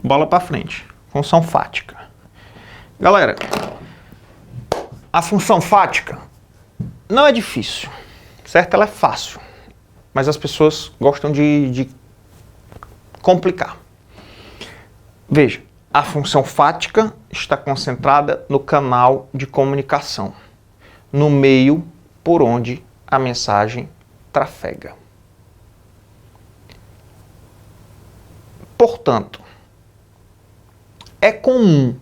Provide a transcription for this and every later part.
Bola para frente. Função fática. Galera, a função fática não é difícil, certo? Ela é fácil, mas as pessoas gostam de complicar. Veja, a função fática está concentrada no canal de comunicação, no meio por onde a mensagem trafega. Portanto, é comum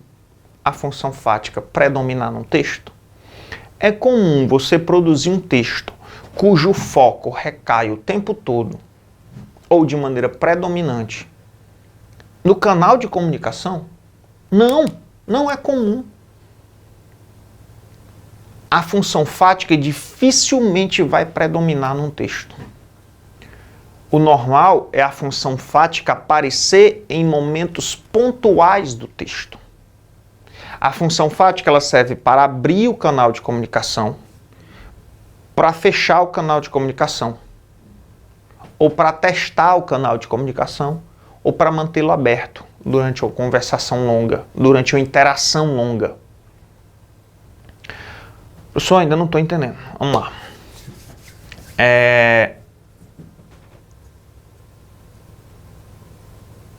a função fática predominar num texto? É comum você produzir um texto cujo foco recai o tempo todo, ou de maneira predominante, no canal de comunicação? Não, não é comum. A função fática dificilmente vai predominar num texto. O normal é a função fática aparecer em momentos pontuais do texto. A função fática ela serve para abrir o canal de comunicação, para fechar o canal de comunicação, ou para testar o canal de comunicação, ou para mantê-lo aberto durante uma conversação longa, durante uma interação longa. Professor, ainda não estou entendendo. Vamos lá.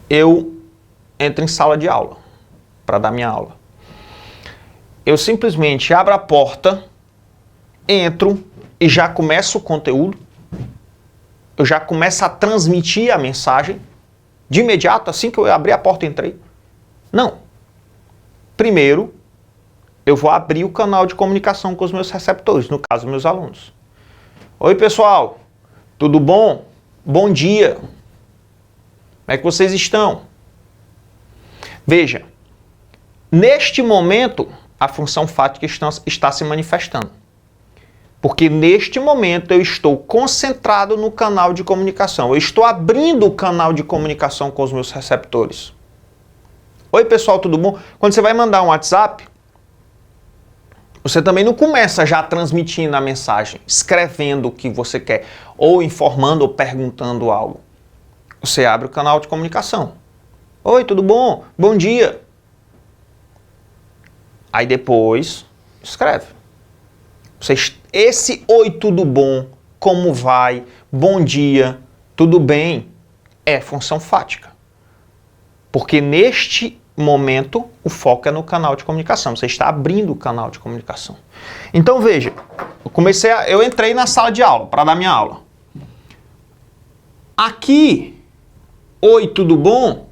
Eu entro em sala de aula para dar minha aula. Eu simplesmente abro a porta, entro e já começo o conteúdo. Eu já começo a transmitir a mensagem de imediato, assim que eu abri a porta e entrei. Não. Primeiro, eu vou abrir o canal de comunicação com os meus receptores, no caso, meus alunos. Oi, pessoal. Tudo bom? Bom dia. Como é que vocês estão? Veja, neste momento, a função fática está se manifestando. Porque neste momento eu estou concentrado no canal de comunicação. Eu estou abrindo o canal de comunicação com os meus receptores. Oi, pessoal, tudo bom? Quando você vai mandar um WhatsApp, você também não começa já transmitindo a mensagem, escrevendo o que você quer, ou informando ou perguntando algo. Você abre o canal de comunicação. Oi, tudo bom? Bom dia. Aí depois, escreve. Esse oi, tudo bom, como vai, bom dia, tudo bem, é função fática. Porque neste momento, o foco é no canal de comunicação. Você está abrindo o canal de comunicação. Então, veja, eu entrei na sala de aula para dar minha aula. Aqui, oi, tudo bom?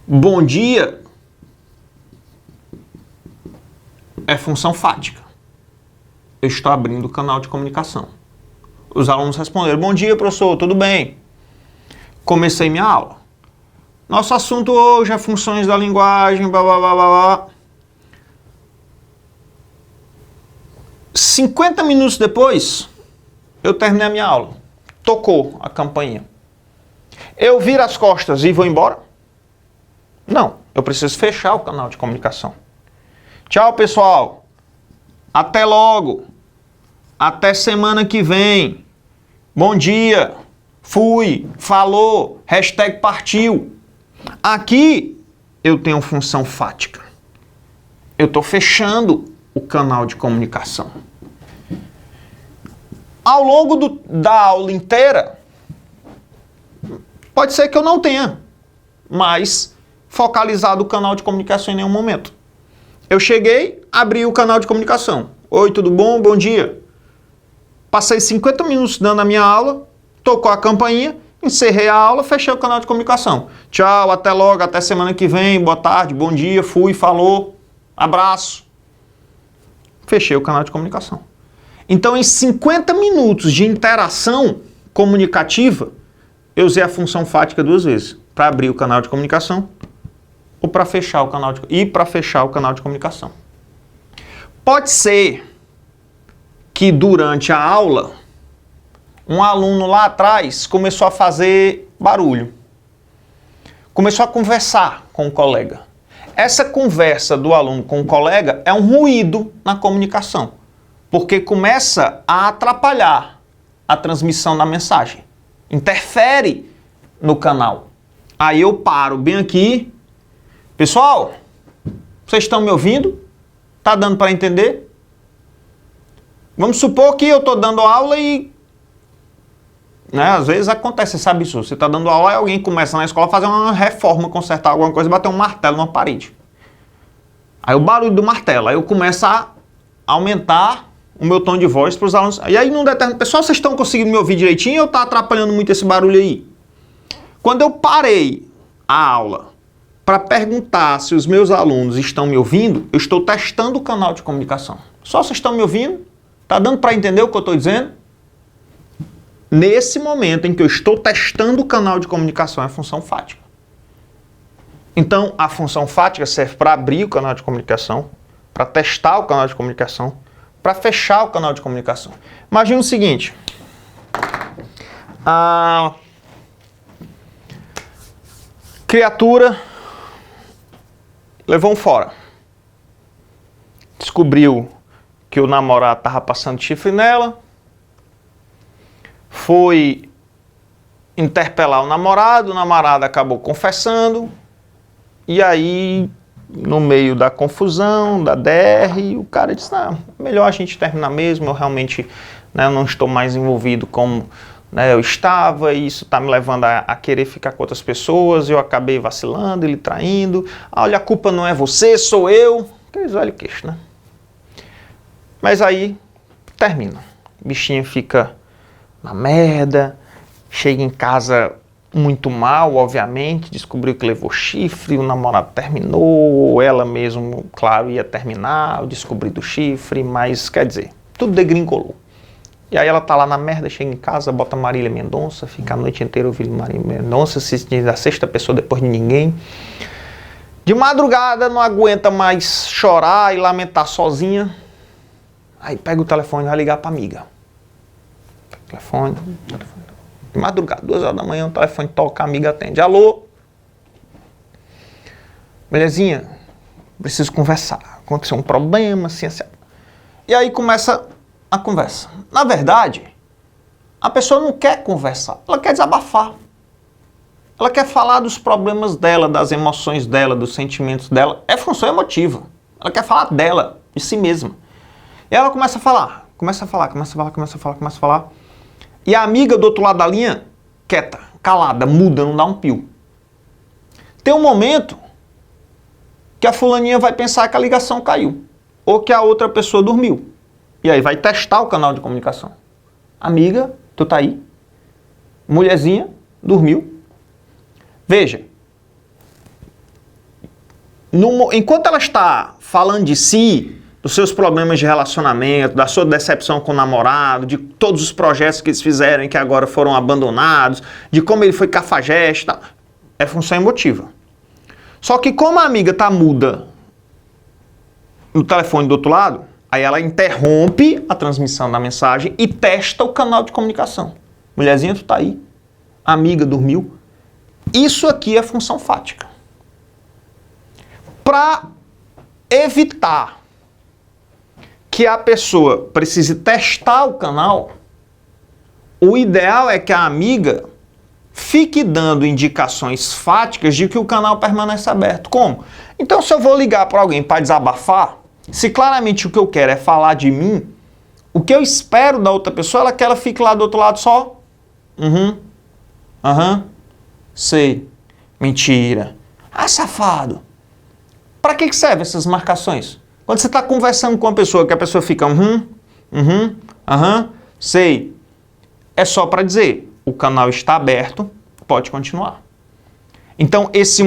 Bom dia. É função fática. Eu estou abrindo o canal de comunicação. Os alunos responderam, bom dia, professor, tudo bem? Comecei minha aula. Nosso assunto hoje é funções da linguagem, blá, blá, blá, blá, blá. 50 minutos depois, eu terminei a minha aula. Tocou a campainha. Eu viro as costas e vou embora? Não, eu preciso fechar o canal de comunicação. Tchau, pessoal. Até logo. Até semana que vem. Bom dia. Fui. Falou. Hashtag partiu. Aqui eu tenho função fática. Eu estou fechando o canal de comunicação. Ao longo da aula inteira, pode ser que eu não tenha mais focalizado o canal de comunicação em nenhum momento. Eu cheguei, abri o canal de comunicação. Oi, tudo bom? Bom dia. Passei 50 minutos dando a minha aula, tocou a campainha, encerrei a aula, fechei o canal de comunicação. Tchau, até logo, até semana que vem, boa tarde, bom dia, fui, falou, abraço. Fechei o canal de comunicação. Então, em 50 minutos de interação comunicativa, eu usei a função fática 2 vezes. Para abrir o canal de comunicação ou para fechar o canal de comunicação. Pode ser que durante a aula, um aluno lá atrás começou a fazer barulho. Começou a conversar com o colega. Essa conversa do aluno com o colega é um ruído na comunicação, porque começa a atrapalhar a transmissão da mensagem, interfere no canal. Aí eu paro bem aqui. Pessoal, vocês estão me ouvindo? Tá dando para entender? Vamos supor que eu estou dando aula e... né, às vezes acontece, você sabe isso. Você está dando aula e alguém começa na escola a fazer uma reforma, consertar alguma coisa, bater um martelo numa parede. Aí o barulho do martelo, aí eu começo a aumentar o meu tom de voz para os alunos. E aí num determinado... Pessoal, vocês estão conseguindo me ouvir direitinho ou está atrapalhando muito esse barulho aí? Quando eu parei a aula para perguntar se os meus alunos estão me ouvindo, eu estou testando o canal de comunicação. Só vocês estão me ouvindo? Tá dando para entender o que eu estou dizendo? Nesse momento em que eu estou testando o canal de comunicação, é a função fática. Então, a função fática serve para abrir o canal de comunicação, para testar o canal de comunicação, para fechar o canal de comunicação. Imagina o seguinte. A criatura levou um fora. Descobriu que o namorado estava passando chifre nela. Foi interpelar o namorado acabou confessando. E aí, no meio da confusão, da DR, o cara disse, não, melhor a gente terminar mesmo, eu realmente, né, não estou mais envolvido como, né, eu estava, e isso está me levando a querer ficar com outras pessoas, eu acabei vacilando, ele traindo, olha, a culpa não é você, sou eu, aqueles velhos queixos, né? Mas aí, termina, o bichinho fica na merda, chega em casa muito mal, obviamente, descobriu que levou chifre, o namorado terminou, ela mesmo, claro, ia terminar, descobriu do chifre, mas, quer dizer, tudo degringolou. E aí ela tá lá na merda, chega em casa, bota Marília Mendonça, fica a noite inteira ouvindo Marília Mendonça, se diz a sexta pessoa depois de ninguém. De madrugada, não aguenta mais chorar e lamentar sozinha, aí pega o telefone e vai ligar pra amiga. Telefone. De madrugada, 2 horas da manhã, o telefone toca, a amiga atende. Alô? Belezinha? Preciso conversar. Aconteceu um problema, assim, assim. E aí começa a conversa. Na verdade, a pessoa não quer conversar, ela quer desabafar. Ela quer falar dos problemas dela, das emoções dela, dos sentimentos dela. É função emotiva. Ela quer falar dela, de si mesma. E ela começa a falar. E a amiga do outro lado da linha, quieta, calada, muda, não dá um pio. Tem um momento que a fulaninha vai pensar que a ligação caiu. Ou que a outra pessoa dormiu. E aí vai testar o canal de comunicação. Amiga, tu tá aí? Mulherzinha, dormiu. Veja. Enquanto ela está falando de si, dos seus problemas de relacionamento, da sua decepção com o namorado, de todos os projetos que eles fizeram e que agora foram abandonados, de como ele foi cafajeste, tal. É função emotiva. Só que como a amiga tá muda no telefone do outro lado, aí ela interrompe a transmissão da mensagem e testa o canal de comunicação. Mulherzinha, tu tá aí? Amiga dormiu? Isso aqui é função fática. Para evitar que a pessoa precise testar o canal, o ideal é que a amiga fique dando indicações fáticas de que o canal permanece aberto. Como? Então, se eu vou ligar para alguém para desabafar, se claramente o que eu quero é falar de mim, o que eu espero da outra pessoa é que ela fique lá do outro lado só. Sei. Mentira. Ah, safado. Para que servem essas marcações? Quando você está conversando com uma pessoa que a pessoa fica sei, é só para dizer, o canal está aberto, pode continuar. Então esse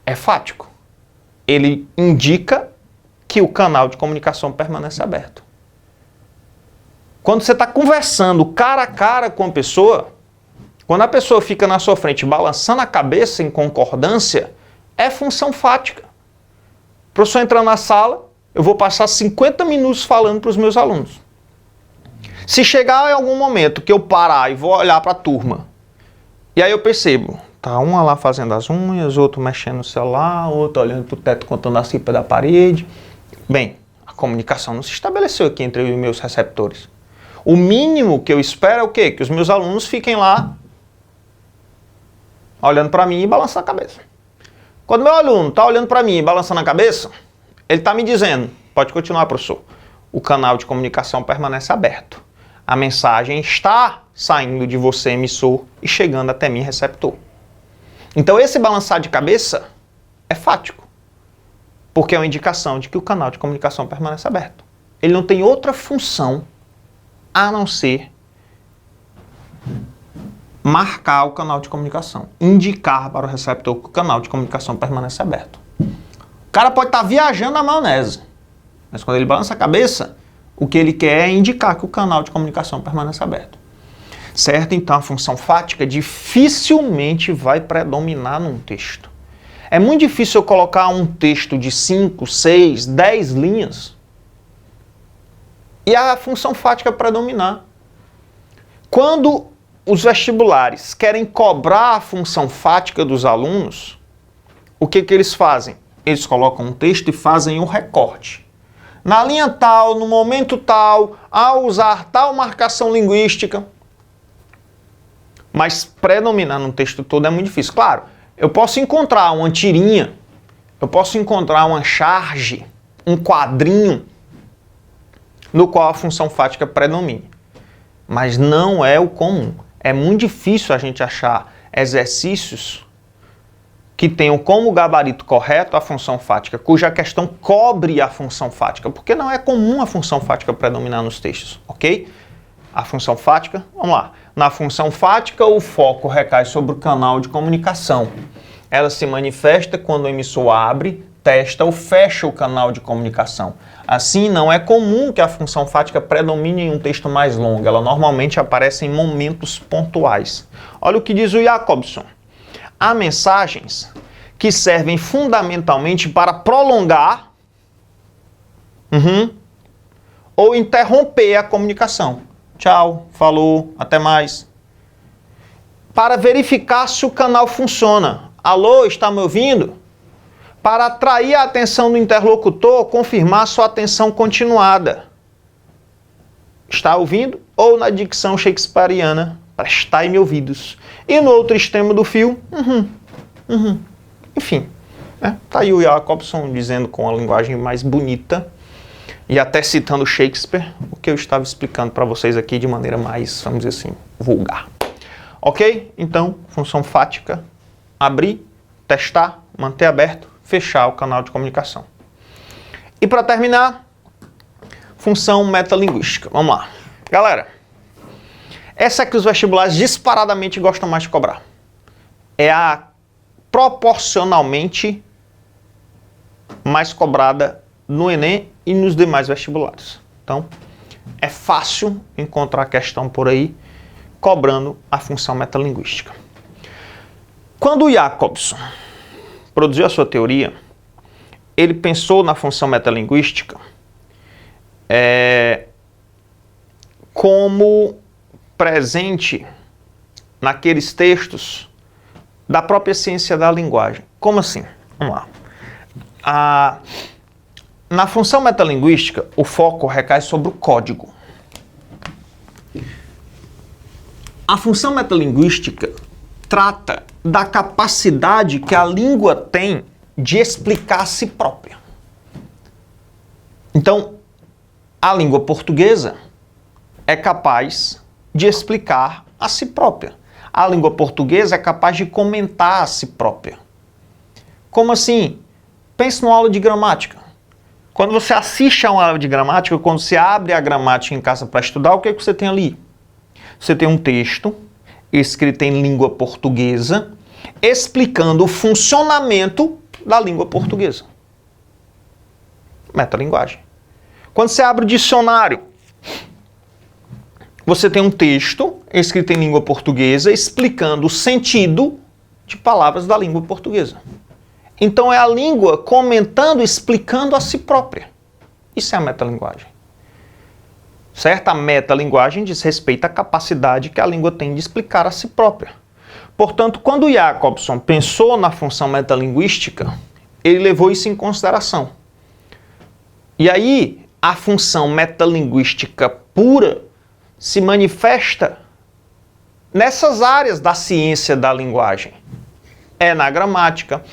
é fático. Ele indica que o canal de comunicação permanece aberto. Quando você está conversando cara a cara com a pessoa, quando a pessoa fica na sua frente balançando a cabeça em concordância, é função fática. O professor entra na sala, eu vou passar 50 minutos falando para os meus alunos. Se chegar em algum momento que eu parar e vou olhar para a turma, e aí eu percebo, Tá uma lá fazendo as unhas, outro mexendo no celular, outro olhando pro teto contando a cipa da parede. Bem, a comunicação não se estabeleceu aqui entre eu e meus receptores. O mínimo que eu espero é o quê? Que os meus alunos fiquem lá olhando para mim e balançando a cabeça. Quando meu aluno está olhando para mim e balançando a cabeça, ele está me dizendo, pode continuar, professor, o canal de comunicação permanece aberto. A mensagem está saindo de você, emissor, e chegando até mim, receptor. Então esse balançar de cabeça é fático, porque é uma indicação de que o canal de comunicação permanece aberto. Ele não tem outra função a não ser marcar o canal de comunicação, indicar para o receptor que o canal de comunicação permanece aberto. O cara pode estar viajando na maionese, mas quando ele balança a cabeça, o que ele quer é indicar que o canal de comunicação permanece aberto. Certo? Então a função fática dificilmente vai predominar num texto. É muito difícil eu colocar um texto de 5, 6, 10 linhas e a função fática predominar. Quando os vestibulares querem cobrar a função fática dos alunos, o que eles fazem? Eles colocam um texto e fazem um recorte. Na linha tal, no momento tal, ao usar tal marcação linguística. Mas predominar no texto todo é muito difícil. Claro, eu posso encontrar uma tirinha, eu posso encontrar uma charge, um quadrinho, no qual a função fática predomine. Mas não é o comum. É muito difícil a gente achar exercícios que tenham como gabarito correto a função fática, cuja questão cobre a função fática, porque não é comum a função fática predominar nos textos, ok? A função fática, vamos lá. Na função fática, o foco recai sobre o canal de comunicação. Ela se manifesta quando o emissor abre, testa ou fecha o canal de comunicação. Assim, não é comum que a função fática predomine em um texto mais longo. Ela normalmente aparece em momentos pontuais. Olha o que diz o Jacobson. Há mensagens que servem fundamentalmente para prolongar ou interromper a comunicação. Tchau, falou, até mais. Para verificar se o canal funciona. Alô, está me ouvindo? Para atrair a atenção do interlocutor, confirmar sua atenção continuada. Está ouvindo? Ou na dicção shakespeariana, prestai-me ouvidos. E no outro extremo do fio, Enfim, tá aí o Jacobson dizendo com a linguagem mais bonita e até citando Shakespeare, o que eu estava explicando para vocês aqui de maneira mais, vamos dizer assim, vulgar. Ok? Então, função fática, abrir, testar, manter aberto, fechar o canal de comunicação. E para terminar, função metalinguística. Vamos lá. Galera, essa é que os vestibulares disparadamente gostam mais de cobrar. É a proporcionalmente mais cobrada no Enem e nos demais vestibulares. Então, é fácil encontrar questão por aí cobrando a função metalinguística. Quando o Jacobson produziu a sua teoria, ele pensou na função metalinguística como presente naqueles textos da própria ciência da linguagem. Como assim? Vamos lá. Na função metalinguística, o foco recai sobre o código. A função metalinguística trata da capacidade que a língua tem de explicar a si própria. Então, a língua portuguesa é capaz de explicar a si própria. A língua portuguesa é capaz de comentar a si própria. Como assim? Pense numa aula de gramática. Quando você assiste a uma aula de gramática, quando você abre a gramática em casa para estudar, o que é que você tem ali? Você tem um texto escrito em língua portuguesa, explicando o funcionamento da língua portuguesa. Metalinguagem. Quando você abre o dicionário, você tem um texto escrito em língua portuguesa explicando o sentido de palavras da língua portuguesa. Então é a língua comentando, explicando a si própria. Isso é a metalinguagem. Certo? A metalinguagem diz respeito à capacidade que a língua tem de explicar a si própria. Portanto, quando Jacobson pensou na função metalinguística, ele levou isso em consideração. E aí, a função metalinguística pura se manifesta nessas áreas da ciência da linguagem. É na gramática,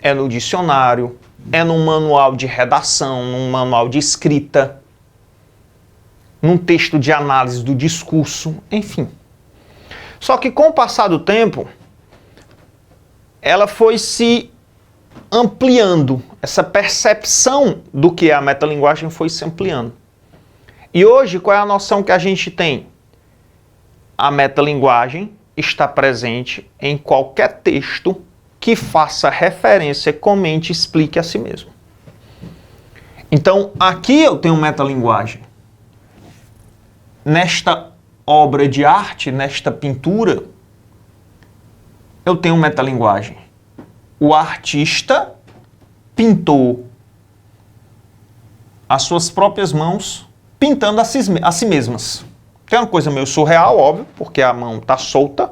é no dicionário, é num manual de redação, num manual de escrita, num texto de análise do discurso, enfim. Só que com o passar do tempo, ela foi se ampliando, essa percepção do que é a metalinguagem foi se ampliando. E hoje, qual é a noção que a gente tem? A metalinguagem está presente em qualquer texto que faça referência, comente, explique a si mesmo. Então, aqui eu tenho metalinguagem. Nesta obra de arte, nesta pintura, eu tenho metalinguagem. O artista pintou as suas próprias mãos, pintando a si mesmas. Que é uma coisa meio surreal, óbvio, porque a mão está solta,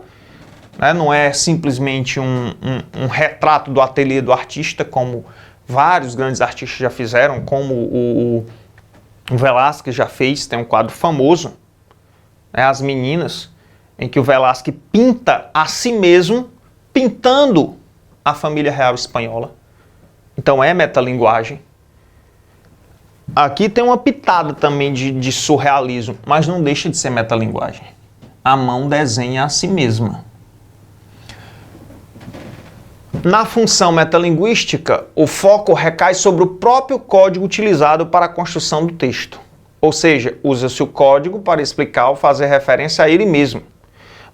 né? Não é simplesmente um retrato do ateliê do artista, como vários grandes artistas já fizeram, como o Velázquez já fez, tem um quadro famoso, né? As Meninas, em que o Velázquez pinta a si mesmo, pintando a família real espanhola. Então é metalinguagem. Aqui tem uma pitada também de surrealismo, mas não deixa de ser metalinguagem. A mão desenha a si mesma. Na função metalinguística, o foco recai sobre o próprio código utilizado para a construção do texto. Ou seja, usa-se o código para explicar ou fazer referência a ele mesmo.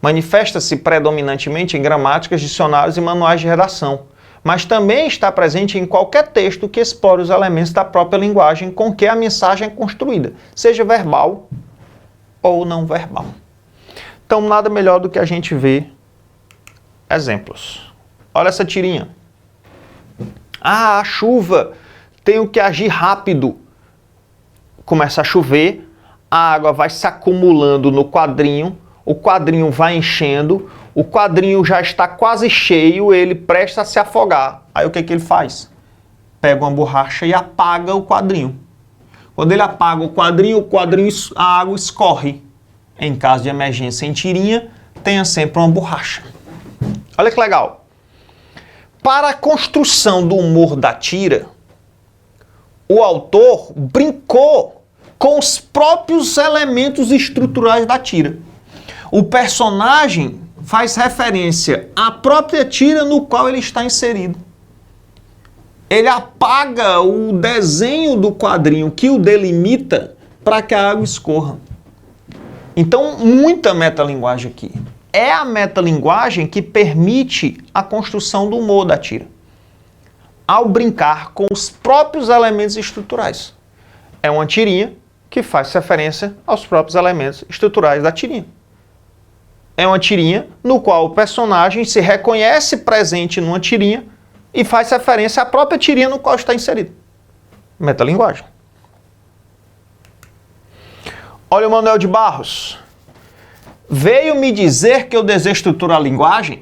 Manifesta-se predominantemente em gramáticas, dicionários e manuais de redação, mas também está presente em qualquer texto que explore os elementos da própria linguagem com que a mensagem é construída, seja verbal ou não verbal. Então, nada melhor do que a gente ver exemplos. Olha essa tirinha. Ah, a chuva, tenho que agir rápido. Começa a chover, a água vai se acumulando no quadrinho, o quadrinho vai enchendo, o quadrinho já está quase cheio, ele presta a se afogar. Aí o que ele faz? Pega uma borracha e apaga o quadrinho. Quando ele apaga o quadrinho, a água escorre. Em caso de emergência em tirinha, tenha sempre uma borracha. Olha que legal. Para a construção do humor da tira, o autor brincou com os próprios elementos estruturais da tira. O personagem faz referência à própria tira no qual ele está inserido. Ele apaga o desenho do quadrinho que o delimita para que a água escorra. Então, muita metalinguagem aqui. É a metalinguagem que permite a construção do humor da tira, ao brincar com os próprios elementos estruturais. É uma tirinha que faz referência aos próprios elementos estruturais da tirinha. É uma tirinha no qual o personagem se reconhece presente numa tirinha e faz referência à própria tirinha no qual está inserido. Metalinguagem. Olha o Manuel de Barros. Veio me dizer que eu desestruturo a linguagem?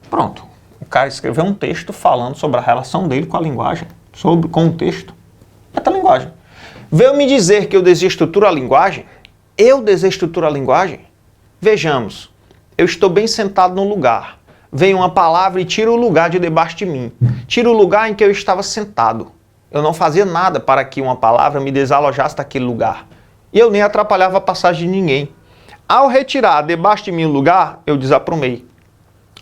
Pronto. O cara escreveu um texto falando sobre a relação dele com a linguagem, com o texto. Metalinguagem. Veio me dizer que eu desestruturo a linguagem? Eu desestruturo a linguagem? Vejamos. Eu estou bem sentado no lugar. Vem uma palavra e tira o lugar de debaixo de mim. Tira o lugar em que eu estava sentado. Eu não fazia nada para que uma palavra me desalojasse daquele lugar. E eu nem atrapalhava a passagem de ninguém. Ao retirar debaixo de mim o lugar, eu desaprumei.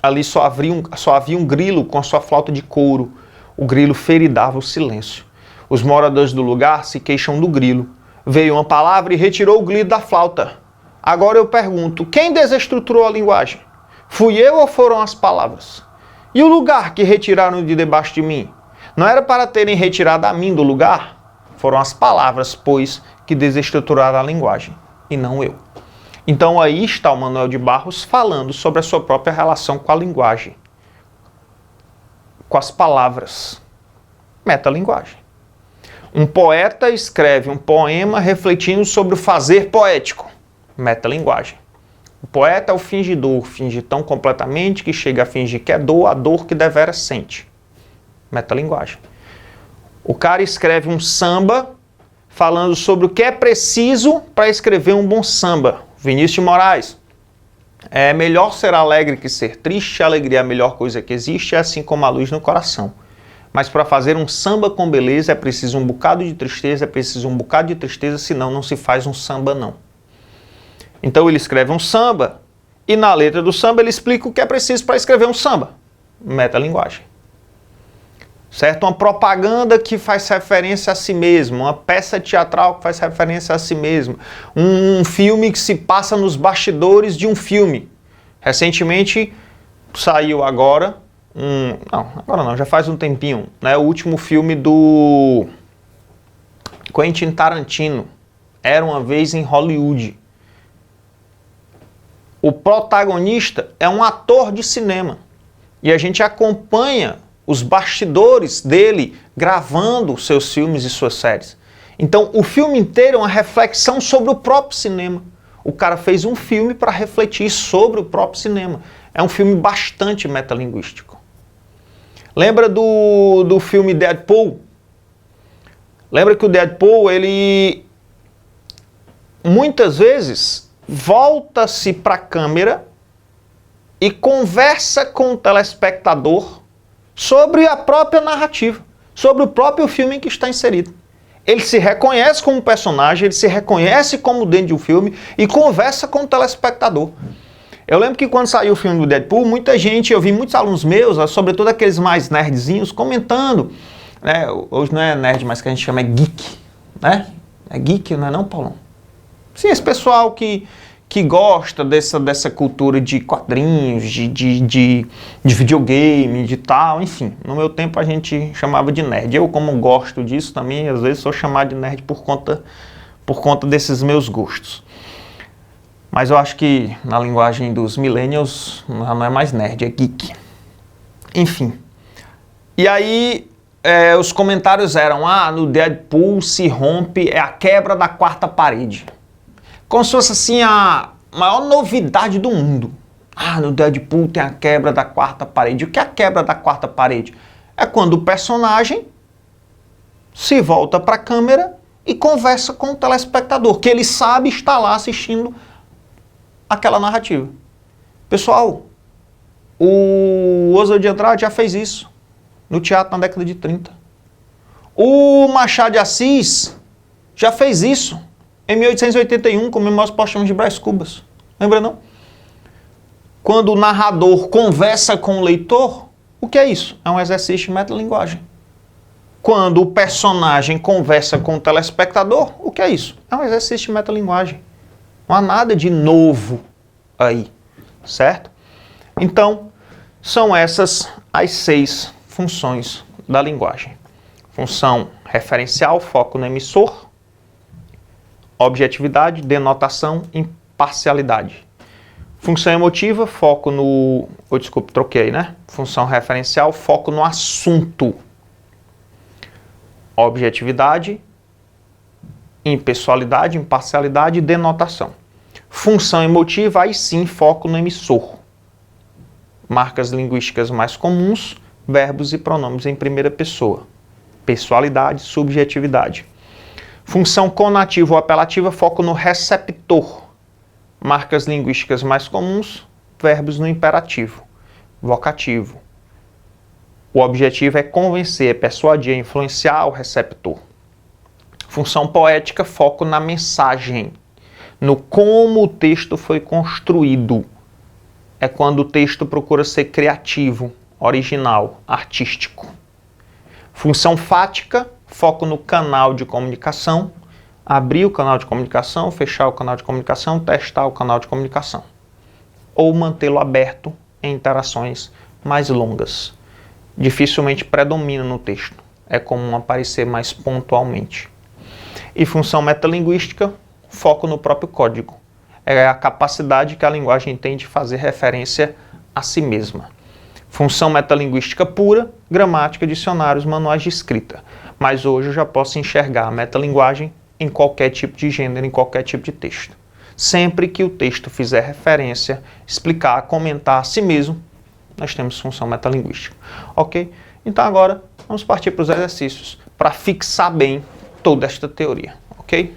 Ali só havia um grilo com a sua flauta de couro. O grilo feridava o silêncio. Os moradores do lugar se queixam do grilo. Veio uma palavra e retirou o grilo da flauta. Agora eu pergunto, quem desestruturou a linguagem? Fui eu ou foram as palavras? E o lugar que retiraram de debaixo de mim? Não era para terem retirado a mim do lugar? Foram as palavras, pois, que desestruturaram a linguagem, e não eu. Então aí está o Manuel de Barros falando sobre a sua própria relação com a linguagem, com as palavras. Metalinguagem. Um poeta escreve um poema refletindo sobre o fazer poético. Metalinguagem. O poeta é o fingidor, finge tão completamente que chega a fingir que é dor, a dor que deveras sente. Metalinguagem. O cara escreve um samba falando sobre o que é preciso para escrever um bom samba. Vinícius de Moraes. É melhor ser alegre que ser triste, a alegria é a melhor coisa que existe, assim como a luz no coração. Mas para fazer um samba com beleza é preciso um bocado de tristeza, senão não se faz um samba não. Então ele escreve um samba e na letra do samba ele explica o que é preciso para escrever um samba. Metalinguagem. Certo? Uma propaganda que faz referência a si mesmo, uma peça teatral que faz referência a si mesmo, um filme que se passa nos bastidores de um filme. Recentemente saiu agora, já faz um tempinho, né, o último filme do Quentin Tarantino, Era Uma Vez em Hollywood. O protagonista é um ator de cinema e a gente acompanha os bastidores dele gravando seus filmes e suas séries. Então, o filme inteiro é uma reflexão sobre o próprio cinema. O cara fez um filme para refletir sobre o próprio cinema. É um filme bastante metalinguístico. Lembra do filme Deadpool? Lembra que o Deadpool, ele muitas vezes volta-se para a câmera e conversa com o telespectador sobre a própria narrativa, sobre o próprio filme em que está inserido. Ele se reconhece como personagem, ele se reconhece como dentro de um filme e conversa com o telespectador. Eu lembro que quando saiu o filme do Deadpool, muita gente, eu vi muitos alunos meus, sobretudo aqueles mais nerdzinhos, comentando, né? Hoje não é nerd, mas que a gente chama é geek, né? É geek, não é não, Paulão? Sim, esse pessoal que gosta dessa cultura de quadrinhos, de videogame, de tal, enfim. No meu tempo a gente chamava de nerd. Eu, como gosto disso também, às vezes sou chamado de nerd por conta desses meus gostos. Mas eu acho que na linguagem dos millennials não é mais nerd, é geek. Enfim. E aí os comentários eram, no Deadpool se rompe, é a quebra da quarta parede. Como se fosse assim a maior novidade do mundo. No Deadpool tem a quebra da quarta parede. O que é a quebra da quarta parede? É quando o personagem se volta para a câmera e conversa com o telespectador, que ele sabe estar lá assistindo aquela narrativa. Pessoal, o Oswald de Andrade já fez isso no teatro na década de 30. O Machado de Assis já fez isso em 1881, com Memórias Póstumas de Brás Cubas. Lembra não? Quando o narrador conversa com o leitor, o que é isso? É um exercício de metalinguagem. Quando o personagem conversa com o telespectador, o que é isso? É um exercício de metalinguagem. Não há nada de novo aí, certo? Então, são essas as 6 funções da linguagem. Função referencial, foco no emissor. Objetividade, denotação, imparcialidade. Função emotiva, foco no... troquei, né? Função referencial, foco no assunto. Objetividade, impessoalidade, imparcialidade e denotação. Função emotiva, aí sim, foco no emissor. Marcas linguísticas mais comuns, verbos e pronomes em primeira pessoa. Pessoalidade, subjetividade. Função conativa ou apelativa, foco no receptor. Marcas linguísticas mais comuns, verbos no imperativo. Vocativo. O objetivo é convencer, é persuadir, é influenciar o receptor. Função poética, foco na mensagem, no como o texto foi construído. É quando o texto procura ser criativo, original, artístico. Função fática, foco no canal de comunicação, abrir o canal de comunicação, fechar o canal de comunicação, testar o canal de comunicação. Ou mantê-lo aberto em interações mais longas. Dificilmente predomina no texto. É comum aparecer mais pontualmente. E função metalinguística, foco no próprio código. É a capacidade que a linguagem tem de fazer referência a si mesma. Função metalinguística pura, gramática, dicionários, manuais de escrita. Mas hoje eu já posso enxergar a metalinguagem em qualquer tipo de gênero, em qualquer tipo de texto. Sempre que o texto fizer referência, explicar, comentar a si mesmo, nós temos função metalinguística. Ok? Então agora vamos partir para os exercícios para fixar bem toda esta teoria. Ok?